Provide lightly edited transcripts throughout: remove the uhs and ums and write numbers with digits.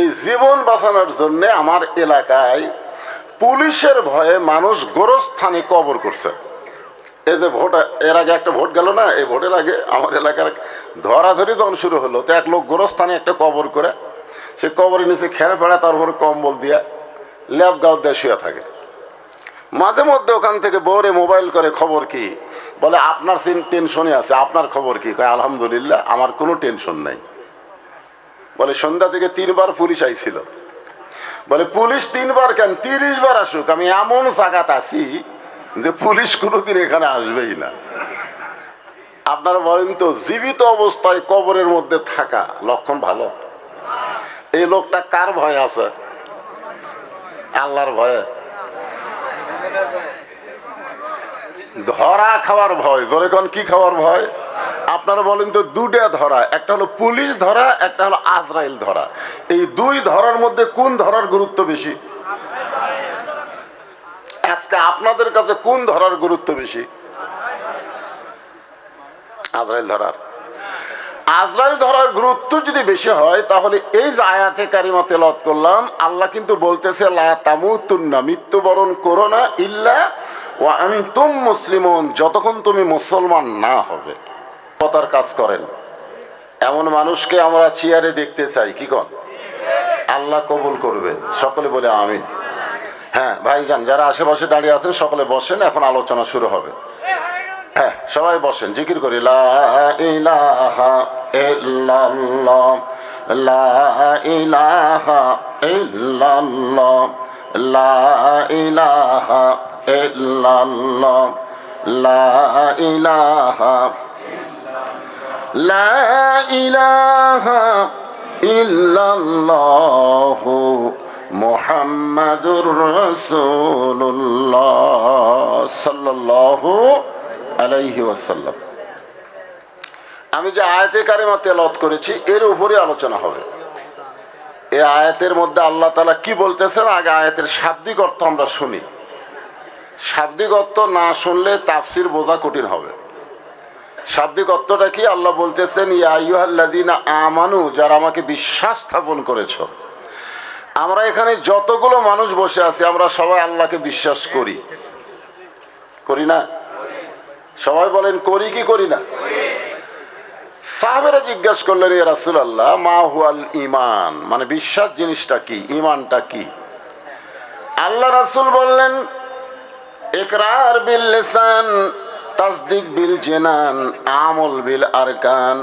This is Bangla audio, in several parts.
এই জীবন বাঁচানোর জন্য আমার এলাকায় পুলিশের ভয়ে মানুষ গোরস্থানে কবর করছে। এই যে ভোট, এর আগে একটা ভোট গেল না, এই ভোটের আগে আমার এলাকার ধরাধরি যখন শুরু হলো, তো এক লোক গোরস্থানে একটা কবর করে, সে কবরের নিচে খেড়ে ফেড়ে, তার উপরে কম্বল দিয়া ল্যাব গাও দিয়ে শুয়ে থাকে। মাঝে মধ্যে ওখান থেকে বউরে মোবাইল করে, খবর কি? বলে আপনার টেনশনই আছে, আপনার খবর কি? কয় আলহামদুলিল্লাহ, আমার কোনো টেনশন নাই। বলে সন্ধ্যা থেকে 3 বার পুলিশ আইছিল। বলে পুলিশ 3 বার কেন, 30 বার আসুক, আমি এমন জায়গাতে আছি যে পুলিশ কোনোদিন এখানে আসবেই না। আপনারা বলেন তো, জীবিত অবস্থায় কবরের মধ্যে থাকা লক্ষণ ভালো? এই লোকটা কার ভয় আছে? আল্লাহর ভয়ে। ধরা খাওয়ার ভয়। জোরে কোন কি খাওয়ার ভয়? আপনারা বলেন তো, 2টা ধরা, একটা হলো পুলিশ ধরা, একটা হলো আজরাইল ধরা। এই 2 ধরার মধ্যে কোন ধরার গুরুত্ব বেশি? আজকে আপনাদের কাছে কোন ধরার গুরুত্ব বেশি? আজরাইল ধরার। আজরাইল ধরার গুরুত্ব যদি বেশি হয়, তাহলে এই যে আয়াতে কারিমা তেলাওয়াত করলাম, আল্লাহ কিন্তু বলতেছে লা তামুতুন্না, মৃত্যুবরণ করো না, ইল্লা ওয়া আনতুম মুসলিমুন, যতক্ষণ তুমি মুসলমান না হবে। কথার কাজ করেন এমন মানুষকে আমরা চেয়ারে দেখতে চাই, কি কন? আল্লাহ কবুল করবেন, সকলে বলে আমিন। হ্যাঁ ভাইজান, যারা আশেপাশে দাঁড়িয়ে আছেন সকলে বসেন, এখন আলোচনা শুরু হবে। হ্যাঁ সবাই বসেন, জিকির করি। লা ইলাহা ইল্লাল্লাহ, লা ইলাহা ইল্লাল্লাহ, লা ইলাহা ইল্লাল্লাহ, লা ইলাহা, লা ইলাহা ইল্লাল্লাহ মুহাম্মাদুর রাসূলুল্লাহ সাল্লাল্লাহু আলাইহি ওয়াসাল্লাম। আমি যে আয়াতে কারিমা তেলাওয়াত করেছি, এর উপরে আলোচনা হবে। এই আয়াতের মধ্যে আল্লাহ তাআলা কি বলতেছেন, আগে আয়াতের শাব্দিক অর্থ আমরা শুনি। শাব্দিক অর্থ না শুনলে তাফসির বোঝা কঠিন হবে। শাব্দিক অর্থটা কি? আল্লাহ বলতেছেন, ইয়া আইয়ুহাল্লাযীনা আমানু, যারা আমাকে বিশ্বাস স্থাপন করেছো। আমরা এখানে যতগুলো মানুষ বসে আছি, আমরা সবাই আল্লাহকে বিশ্বাস করি, করি না? সবাই বলেন, করি কি করি না? সাহাবেরা জিজ্ঞাসা করলেন, ইয়া রাসূলুল্লাহ মা হুয়াল ঈমান, মানে বিশ্বাস জিনিসটা কি, ঈমানটা কি? আল্লাহ রাসূল বললেন, ইকরার বিল লিসান, তাসদিক বিল জিনান, আমল বিল আরকান।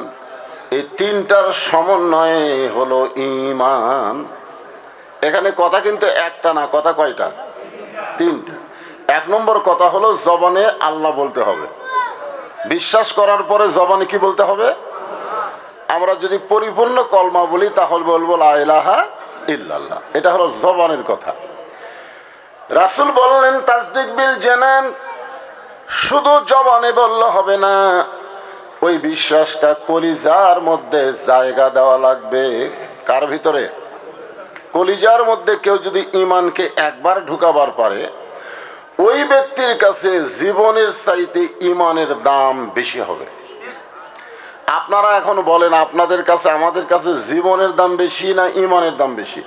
এই 3টার সমন্বয়ে হলো ঈমান। এখানে কথা কিন্তু একটা না, কথা কয়টা? 3টা। 1 নম্বর কথা হলো জবানে আল্লাহ বলতে হবে। বিশ্বাস করার পরে জবানে কি বলতে হবে? আমরা যদি পরিপূর্ণ কলমা বলি, তাহলে বলবো লা ইলাহা ইল্লাল্লাহ। এটা হলো জবানের কথা। রাসূল বললেন তাসদিক বিল জানান, শুধু জবানে বললে হবে না, ওই বিশ্বাসটা কলিজার মধ্যে জায়গা দেওয়া লাগবে। কার ভিতরে? কলিজার মধ্যে কেউ যদি ঈমানকে একবার ঢুকাবার পারে, ওই ব্যক্তির কাছে জীবনের চাইতে ঈমানের দাম বেশি হবে। আপনারা এখন বলেন, আপনাদের কাছে আমাদের কাছে জীবনের দাম বেশি না ঈমানের দাম বেশি?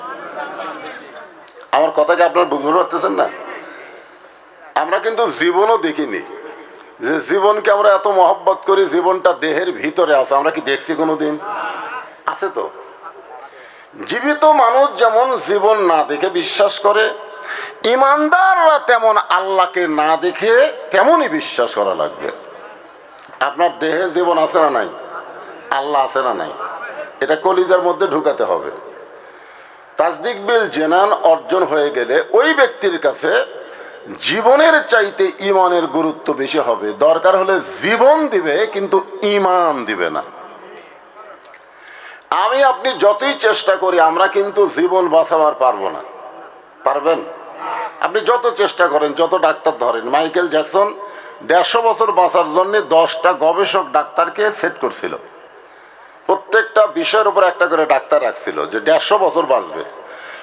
আমার কথাকে আপনারা বুঝতে পারতেছেন না? আমরা কিন্তু জীবনও দেখিনি, যে জীবনকে আমরা এত মহব্বত করি, জীবনটা দেহের ভিতরে আছে। আমরা কি দেখছি কোনোদিন? আছে তো। জীবিত মানুষ যেমন জীবন না দেখে বিশ্বাস করে, ইমানদাররা তেমন আল্লাহকে না দেখে তেমনই বিশ্বাস করা লাগবে। আপনার দেহে জীবন আছে না নাই? আল্লাহ আছে না নাই? এটা কলিজার মধ্যে ঢুকাতে হবে। তাসদিক বিল জানান অর্জন হয়ে গেলে ওই ব্যক্তির কাছে জীবনের চাইতে ঈমানের গুরুত্ব বেশি হবে। দরকার হলে জীবন দিবে, কিন্তু ঈমান দিবে না। আমি আপনি যতই চেষ্টা করি, আমরা কিন্তু জীবন বাঁচাবার পারবো না। পারবেন? আপনি যত চেষ্টা করেন, যত ডাক্তার ধরেন। মাইকেল জ্যাকসন 150 বছর বাঁচার জন্য 10টা গবেষক ডাক্তারকে সেট করছিল। প্রত্যেকটা বিষয়ের উপর একটা করে ডাক্তার রাখছিল, যে 150 বছর বাঁচবে।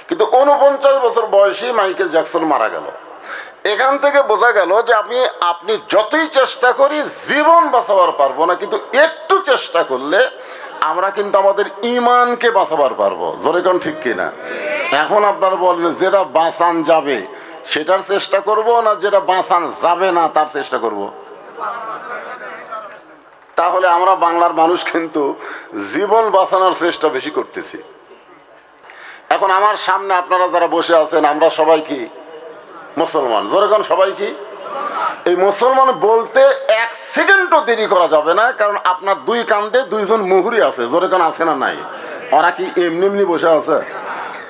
কিন্তু 49 বছর বয়সী মাইকেল জ্যাকসন মারা গেল। এখান থেকে বোঝা গেল যে আপনি যতই চেষ্টা করি জীবন বাঁচাবার পারবো না, কিন্তু একটু চেষ্টা করলে আমরা কিন্তু আমাদের ইমানকে বাঁচাবার পারবো, জোরে কোন ঠিক কিনা? এখন আপনারা বলেন যেটা বাঁচান যাবে সেটার চেষ্টা করব না যেটা বাঁচান যাবে না তার চেষ্টা করব? তাহলে আমরা বাংলার মানুষ কিন্তু জীবন বাঁচানোর চেষ্টা বেশি করতেছি। এখন আমার সামনে আপনারা যারা বসে আছেন আমরা সবাই কি মুসলমান? জোরে কোন সবাই কি? এই মুসলমান বলতে এক সেকেন্ডও দেরি করা যাবে না, কারণ আপনার দুই কান্দে দুইজন মুহুরি আছে, জোরে কোন আছে না নাই? ওরা কি এমনি এমনি বসে আছে?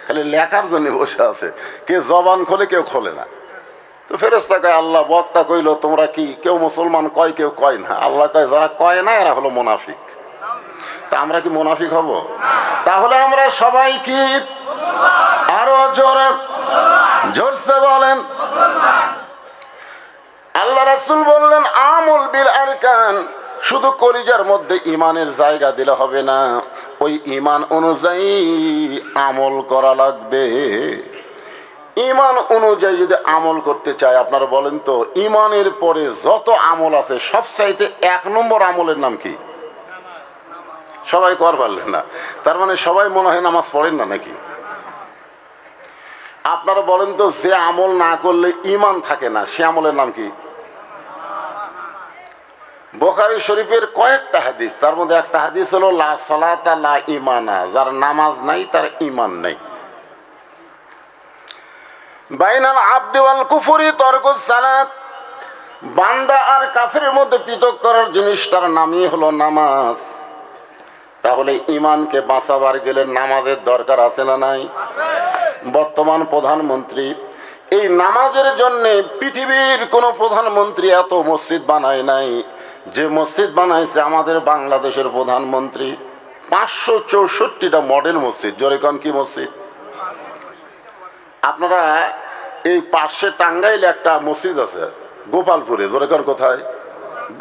খালি লেখার জন্য বসে আছে, কে জবান খোলে কেউ খোলে না। তো ফেরেশতা কয় আল্লাহ বক্তা কইলো তোমরা কি কেউ মুসলমান কয় কেউ কয় না। আল্লাহ কয় যারা কয় না এরা হলো মুনাফিক। তা আমরা কি মুনাফিক হব? তাহলে আমরা সবাই কি আরো জোরে জোরসে বলেন? আল্লাহ রাসূল বললেন আমল বিল আরকান, শুধু কলিজার মধ্যে ইমানের জায়গা দিলে হবে না, ওই ইমান অনুযায়ী আমল করা লাগবে। ইমান অনুযায়ী যদি আমল করতে চায়, আপনারা বলেন তো ইমানের পরে যত আমল আছে সবচাইতে এক নম্বর আমলের নাম কি? সবাই কর পারলেন না, তার মানে সবাই মনে হয় নামাজ পড়েন না নাকি? আপনারা বলেন তো যে আমল না করলে ইমান থাকে না সে আমলের নাম কি? বুখারী শরীফের কয়েকটা হাদিস, তার মধ্যে একটা হাদিস হলো লা সালাতা লা ইমানা, যার নামাজ নাই তার ইমান নাই। বাইনাল আবদি ওয়াল কুফরি তরকুস সালাত, বান্দা আর কাফেরের মধ্যে পৃথক করার জিনিসটার নামই হলো নামাজ। তাহলে ইমানকে বাঁচাবার গেলে নামাজের দরকার আছে না নাই? বর্তমান প্রধানমন্ত্রী এই নামাজের জন্যে পৃথিবীর কোনো প্রধানমন্ত্রী এত মসজিদ বানায় নাই যে মসজিদ বানাইছে আমাদের বাংলাদেশের প্রধানমন্ত্রী। 564টা মডেল মসজিদ। জোরে কোন কি মসজিদ? আপনারা এই পাশে টাঙ্গাইলে একটা মসজিদ আছে গোপালপুরে, জোরে কোন কোথায়?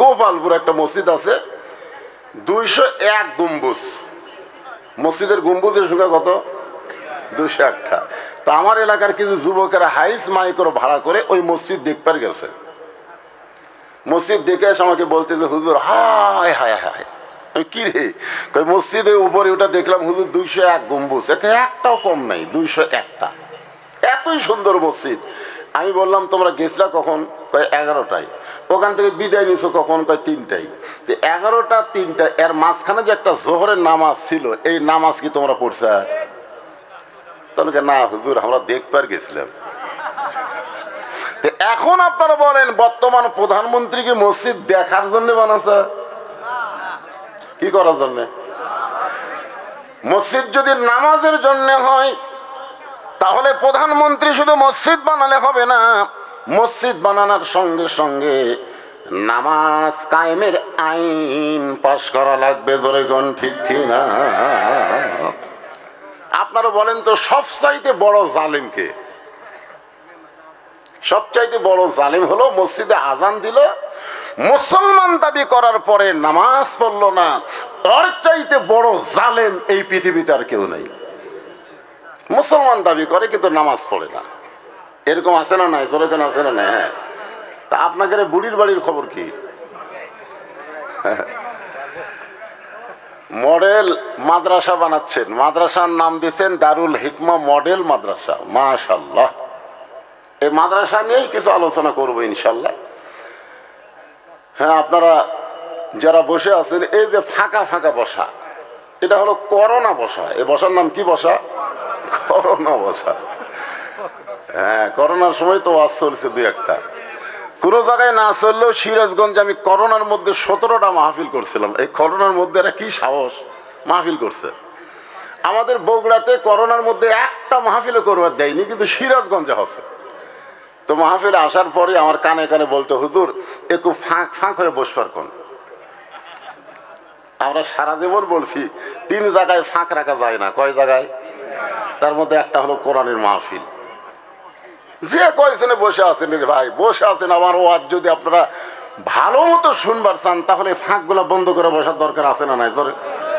গোপালপুরে একটা মসজিদ আছে 201 গম্বুজ। মসজিদের গম্বুজের সংখ্যা কত? 201টা। তো আমার এলাকার কিছু যুবকেরা হাইস মাইক্রো ভাড়া করে ওই মসজিদ দেখবার গেছে। মসজিদ দেখে এসে আমাকে বলতে যে হুজুর হায় হায় হায়। কি রে? কই মসজিদের উপরে ওটা দেখলাম হুজুর 201 গম্বুজ, একটাও কম নাই, 201টা। এতই সুন্দর মসজিদ। আমি বললাম তোমরা গেছিলা কখন? কয় 11টায়। ওখান থেকে বিদায় নিছো কখন? কয় 3টায়। তো 11টা 3টা এর মাঝখানে যে একটা জোহরের নামাজ ছিল, এই নামাজ কি তোমরা পড়ছা? তখন না হুজুর আমরা দেখবার গেছিলাম। এখন আপনারা বলেন বর্তমান প্রধানমন্ত্রী কি মসজিদ দেখার জন্য বানাচ্ছে? কি করার জন্য? মসজিদ যদি নামাজের জন্য হয় তাহলে প্রধানমন্ত্রী শুধু মসজিদ বানালে হবে না, মসজিদ বানানোর সঙ্গে সঙ্গে নামাজ কায়েমের আইন পাশ করা লাগবে। জোরে কোন ঠিক কিনা? আপনারা বলেন তো সবচাইতে বড় জালিম কে? সবচাইতে বড় জালিম হলো মসজিদে আজান দিল, মুসলমান দাবি করার পরে নামাজ পড়লো না। ওর চাইতে বড় জালেম এই পৃথিবীতে আর কেউ নেই। মুসলমান দাবি করে কিন্তু নামাজ পড়ে না, এরকম আছে না নাই? জোরে কেন আছে না নাই? হ্যাঁ। তা আপনাদের বুড়ির বাড়ির খবর কি? মডেল মাদ্রাসা বানাচ্ছেন, মাদ্রাসার নাম দিচ্ছেন দারুল হিকমা মডেল মাদ্রাসা। মাশাআল্লাহ। এই মাদ্রাসা নিয়েই কিছু আলোচনা করবো ইনশাল্লাহ। হ্যাঁ, আপনারা যারা বসে আছেন এই যে ফাঁকা ফাঁকা বসা, এটা হলো করোনা বসা। এই বসার নাম কি বসা? করোনা বসা। হ্যাঁ, করোনার সময় তো ওয়াজ চলছে 2-1টা। কোনো জায়গায় না চললেও সিরাজগঞ্জে আমি করোনার মধ্যে 17টা মাহফিল করছিলাম। এই করোনার মধ্যে এরা কি সাহস মাহফিল করছে। আমাদের বগুড়াতে করোনার মধ্যে একটা মাহফিলও করবার দেয়নি, কিন্তু সিরাজগঞ্জে হচ্ছে। তো মাহফিলে আসার পরে আমার কানে কানে বলতো হুজুর একটু ফাঁক ফাঁক হয়ে বসবার কোন। আমরা সারা জীবন বলছি 3 জায়গায় ফাঁক রাখা যায় না। কয় জায়গায়? তার মধ্যে একটা হলো কোরআনের মাহফিল। যে কয়জনে বসে আছেন রে ভাই, বসে আছেন, আমার ওয়াজ যদি আপনারা ভালো মতো শুনবার চান তাহলে ফাঁকগুলো বন্ধ করে বসার দরকার আছে না নাই? ধরে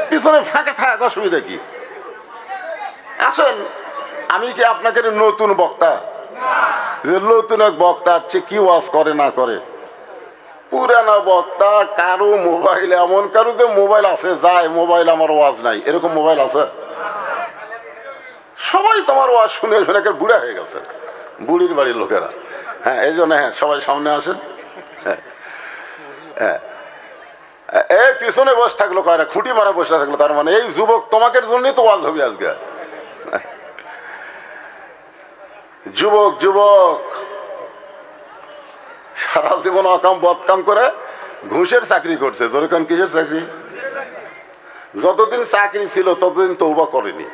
পিছনে ফাঁকে থাক, অসুবিধা কি? আসেন, আমি কি আপনাকে নতুন বক্তা? যে নতুন এক বক্তা আছে কি ওয়াজ করে না করে? পুরানা বক্তা কারো মোবাইল, এমন কারো যে মোবাইল আছে যায় মোবাইল আমার ওয়াজ নাই, এরকম মোবাইল আছে? সবাই তোমার ওয়াজ শুনে শুনে বুড়া হয়ে গেছে, বুড়ির বাড়ির লোকেরা। হ্যাঁ, এই জন্য হ্যাঁ সবাই সামনে আসেন। হ্যাঁ হ্যাঁ, এই পিছনে বসে থাকলো কয়টা, খুঁটি মারা বসে থাকলো, তার মানে এই যুবক তোমাকে জন্যই তো ওয়াজ হবে আজকে। যুবক যুবক সারা জীবন অকাম বদকাম করে ঘুষের চাকরি করছে। যেরকম কিসের চাকরি? যতদিন চাকরি ছিল ততদিন তওবা করেনি।